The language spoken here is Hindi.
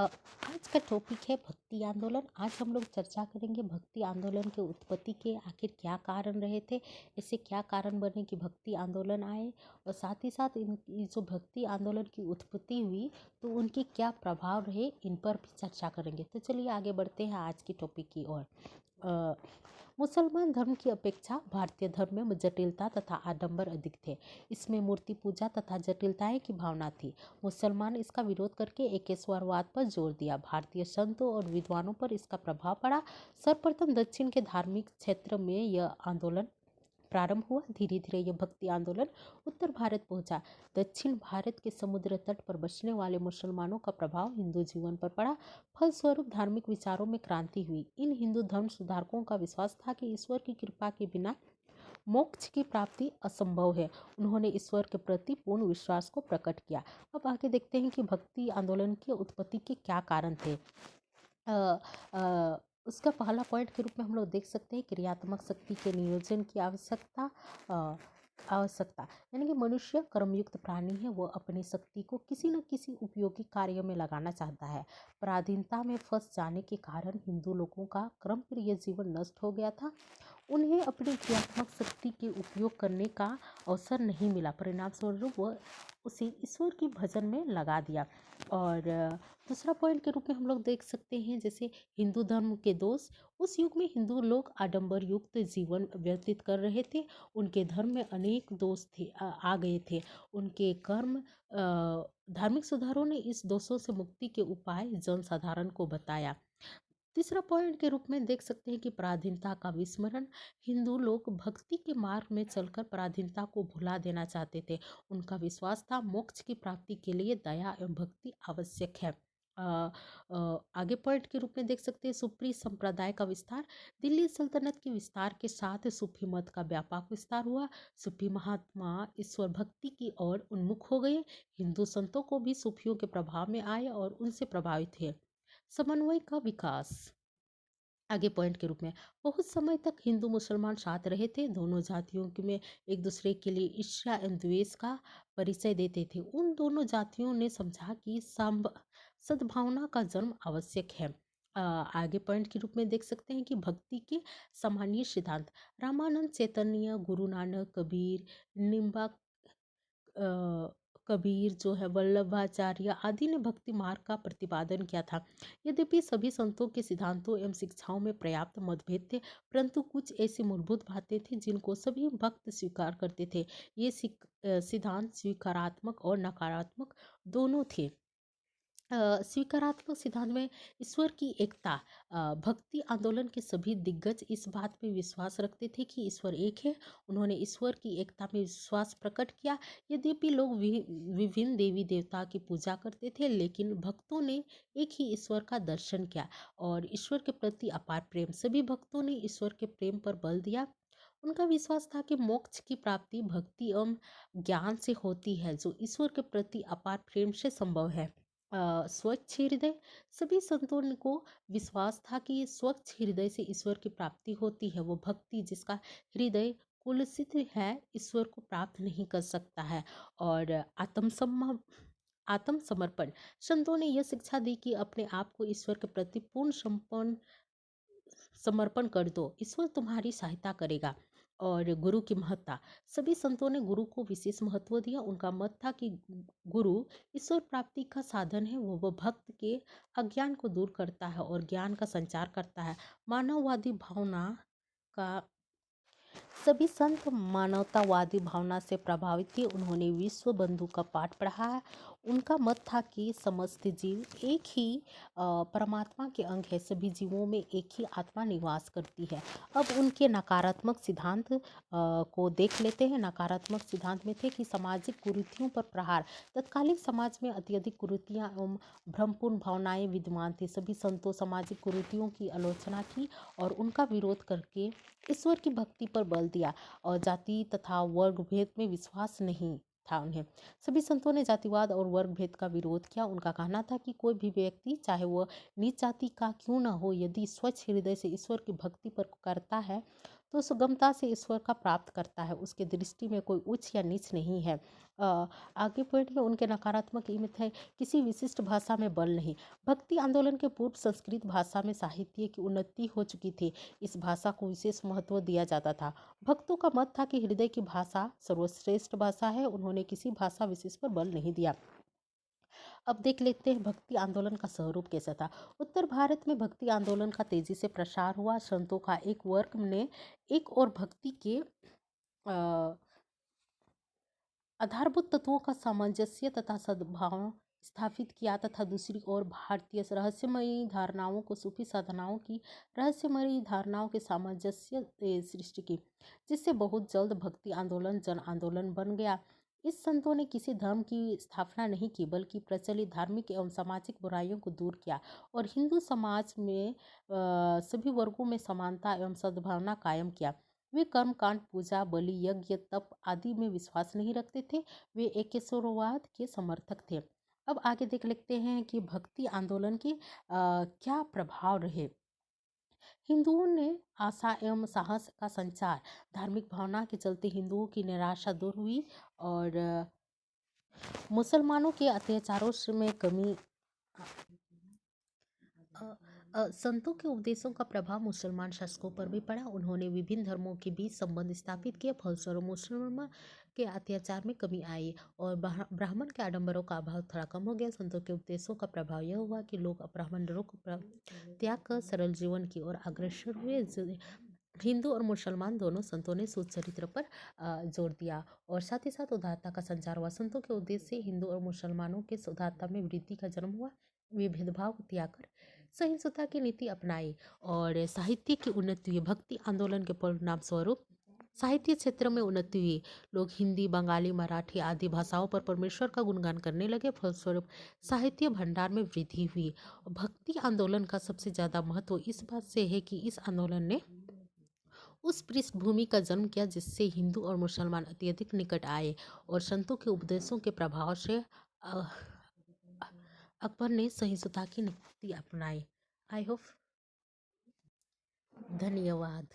अ, आज का टॉपिक है भक्ति आंदोलन। आज हम लोग चर्चा करेंगे भक्ति आंदोलन के उत्पत्ति के आखिर क्या कारण रहे थे, ऐसे क्या कारण बने कि भक्ति आंदोलन आए, और साथ ही साथ ये जो भक्ति आंदोलन की उत्पत्ति हुई तो उनके क्या प्रभाव रहे, इन पर भी चर्चा करेंगे। तो चलिए आगे बढ़ते हैं आज की टॉपिक की ओर। मुसलमान धर्म की अपेक्षा भारतीय धर्म में जटिलता तथा आडंबर अधिक थे। इसमें मूर्ति पूजा तथा जटिलताएं की भावना थी। मुसलमान इसका विरोध करके एकेश्वरवाद पर जोर दिया। भारतीय संतों और विद्वानों पर इसका प्रभाव पड़ा। सर्वप्रथम दक्षिण के धार्मिक क्षेत्र में यह आंदोलन प्रारंभ हुआ। धीरे धीरे यह भक्ति आंदोलन उत्तर भारत पहुंचा। दक्षिण भारत के समुद्र तट पर बसने वाले मुसलमानों का प्रभाव हिंदू जीवन पर पड़ा। फलस्वरूप धार्मिक विचारों में क्रांति हुई। इन हिंदू धर्म सुधारकों का विश्वास था कि ईश्वर की कृपा के बिना मोक्ष की प्राप्ति असंभव है। उन्होंने ईश्वर के प्रति पूर्ण विश्वास को प्रकट किया। अब आगे देखते हैं कि भक्ति आंदोलन की उत्पत्ति के क्या कारण थे। उसका पहला पॉइंट के रूप में हम लोग देख सकते हैं क्रियात्मक शक्ति के नियोजन की आवश्यकता। यानी कि मनुष्य कर्मयुक्त प्राणी है, वो अपनी शक्ति को किसी न किसी उपयोगी कार्य में लगाना चाहता है। पराधीनता में फंस जाने के कारण हिंदू लोगों का कर्म प्रिय जीवन नष्ट हो गया था। उन्हें अपनी क्रियात्मक शक्ति के उपयोग करने का अवसर नहीं मिला। परिणाम स्वरूप वह उसे ईश्वर के भजन में लगा दिया। और दूसरा पॉइंट के रूप में हम लोग देख सकते हैं जैसे हिंदू धर्म के दोष। उस युग में हिंदू लोग आडंबर युक्त जीवन व्यतीत कर रहे थे। उनके धर्म में अनेक दोष थे, आ गए थे। उनके कर्म धार्मिक सुधारों ने इस दोषों से मुक्ति के उपाय जनसाधारण को बताया। तीसरा पॉइंट के रूप में देख सकते हैं कि पराधीनता का विस्मरण। हिंदू लोग भक्ति के मार्ग में चलकर पराधीनता को भुला देना चाहते थे। उनका विश्वास था मोक्ष की प्राप्ति के लिए दया एवं भक्ति आवश्यक है। आगे पॉइंट के रूप में देख सकते हैं सूफी संप्रदाय का विस्तार। दिल्ली सल्तनत के विस्तार के साथ सूफी मत का व्यापक विस्तार हुआ। सूफी महात्मा ईश्वर भक्ति की ओर उन्मुख हो गए। हिंदू संतों को भी सूफियों के प्रभाव में आए और उनसे प्रभावित हुए। समन्वय का विकास आगे पॉइंट के रूप में। बहुत समय तक हिंदू मुसलमान साथ रहे थे। दोनों जातियों में एक दूसरे के लिए ईर्ष्या एवं द्वेष का परिचय देते थे। उन दोनों जातियों ने समझा कि सद्भावना का जन्म आवश्यक है। आगे पॉइंट के रूप में देख सकते हैं कि भक्ति के सामान्य सिद्धांत। रामानंद चैतन्य, गुरु नानक, कबीर जो है, वल्लभाचार्य आदि ने भक्ति मार्ग का प्रतिपादन किया था। यद्यपि सभी संतों के सिद्धांतों एवं शिक्षाओं में पर्याप्त मतभेद थे, परंतु कुछ ऐसी मूलभूत बातें थी जिनको सभी भक्त स्वीकार करते थे। ये सिद्धांत स्वीकारात्मक और नकारात्मक दोनों थे। स्वीकारात्मक सिद्धांत में ईश्वर की एकता। भक्ति आंदोलन के सभी दिग्गज इस बात पे विश्वास रखते थे कि ईश्वर एक है। उन्होंने ईश्वर की एकता में विश्वास प्रकट किया। यद्यपि लोग विभिन्न देवी देवता की पूजा करते थे, लेकिन भक्तों ने एक ही ईश्वर का दर्शन किया और ईश्वर के प्रति अपार प्रेम। सभी भक्तों ने ईश्वर के प्रेम पर बल दिया। उनका विश्वास था कि मोक्ष की प्राप्ति भक्ति एवं ज्ञान से होती है, जो ईश्वर के प्रति अपार प्रेम से संभव है। स्वच्छ हृदय। सभी संतों को विश्वास था कि स्वच्छ हृदय से ईश्वर की प्राप्ति होती है। वो भक्ति जिसका हृदय कुलसित है, ईश्वर को प्राप्त नहीं कर सकता है। और आत्मसमर्पण। संतों ने यह शिक्षा दी कि अपने आप को ईश्वर के प्रति पूर्ण समर्पण कर दो, ईश्वर तुम्हारी सहायता करेगा। और गुरु की महत्ता। सभी संतों ने गुरु को विशेष महत्व दिया। उनका मत था कि गुरु ईश्वर प्राप्ति का साधन है। वो भक्त के अज्ञान को दूर करता है और ज्ञान का संचार करता है। मानववादी भावना का। सभी संत मानवतावादी भावना से प्रभावित थे। उन्होंने विश्व बंधु का पाठ पढ़ा है। उनका मत था कि समस्त जीव एक ही परमात्मा के अंग है। सभी जीवों में एक ही आत्मा निवास करती है। अब उनके नकारात्मक सिद्धांत को देख लेते हैं। नकारात्मक सिद्धांत में थे कि सामाजिक कुरीतियों पर प्रहार। तत्कालीन समाज में अत्यधिक कुरीतियां एवं भ्रमपूर्ण भावनाएं विद्यमान थी। सभी संतों सामाजिक कुरीतियों की आलोचना की और उनका विरोध करके ईश्वर की भक्ति पर बल दिया और जाति तथा वर्ग भेद में विश्वास नहीं था उन्हें। सभी संतों ने जातिवाद और वर्ग भेद का विरोध किया। उनका कहना था कि कोई भी व्यक्ति चाहे वह नीच जाति का क्यों न हो, यदि स्वच्छ हृदय से ईश्वर की भक्ति पर करता है तो सुगमता से ईश्वर का प्राप्त करता है। उसके दृष्टि में कोई उच्च या नीच नहीं है। आगे पढ़िए, उनके नकारात्मक ई मिथ है, किसी विशिष्ट भाषा में बल नहीं। भक्ति आंदोलन के पूर्व संस्कृत भाषा में साहित्य की उन्नति हो चुकी थी। इस भाषा को विशेष महत्व दिया जाता था। भक्तों का मत था कि हृदय की भाषा सर्वश्रेष्ठ भाषा है। उन्होंने किसी भाषा विशेष पर बल नहीं दिया। अब देख लेते हैं भक्ति आंदोलन का स्वरूप कैसा था। उत्तर भारत में भक्ति आंदोलन का तेजी से प्रसार हुआ। संतों का एक वर्ग ने एक और भक्ति के आधारभूत तत्वों का सामंजस्य तथा सद्भाव स्थापित किया तथा दूसरी ओर भारतीय रहस्यमयी धारणाओं को सूफी साधनाओं की रहस्यमयी धारणाओं के सामंजस्य सृष्टि की, जिससे बहुत जल्द भक्ति आंदोलन जन आंदोलन बन गया। इस संतों ने किसी धर्म की स्थापना नहीं की, बल्कि प्रचलित धार्मिक एवं सामाजिक बुराइयों को दूर किया और हिंदू समाज में सभी वर्गों में समानता एवं सद्भावना कायम किया। वे कर्मकांड, पूजा, बलि, यज्ञ, तप आदि में विश्वास नहीं रखते थे। वे एकेश्वरवाद के समर्थक थे। अब आगे देख लेते हैं कि भक्ति आंदोलन के क्या प्रभाव रहे। हिंदुओं ने आशा एवं साहस का संचार, धार्मिक भावना के चलते हिंदुओं की निराशा दूर हुई और मुसलमानों के अत्याचारों में कमी। संतों के उपदेशों का प्रभाव मुसलमान शासकों पर भी पड़ा। उन्होंने विभिन्न धर्मों के बीच संबंध स्थापित किए। फलस्वरूप मुसलमान के अत्याचार में कमी आई और ब्राह्मण के आडंबरों का अभाव थोड़ा कम हो गया। संतों के उपदेशों का प्रभाव यह हुआ कि लोग ब्राह्मणों को त्याग कर सरल जीवन की ओर अग्रसर हुए। हिंदू और मुसलमान दोनों संतों ने सुचरित्र पर जोर दिया और साथ ही साथ उदारता का संचार हुआ। संतों के उद्देश्य से हिंदू और मुसलमानों के उदारता में वृद्धि का जन्म हुआ। वे भेदभाव को त्याग कर सहिष्णुता की नीति अपनाई और साहित्य की उन्नति हुई। भक्ति आंदोलन के परिणाम स्वरूप साहित्य क्षेत्र में उन्नति हुई। लोग हिंदी, बंगाली, मराठी आदि भाषाओं पर परमेश्वर का गुणगान करने लगे। फलस्वरूप साहित्य भंडार में वृद्धि हुई। भक्ति आंदोलन का सबसे ज्यादा महत्व इस बात से है कि इस आंदोलन ने उस पृष्ठभूमि का जन्म किया जिससे हिंदू और मुसलमान अत्यधिक निकट आए और संतों के उपदेशों के प्रभाव से अकबर ने सहिष्णुता की नीति अपनाई। I hope. धन्यवाद।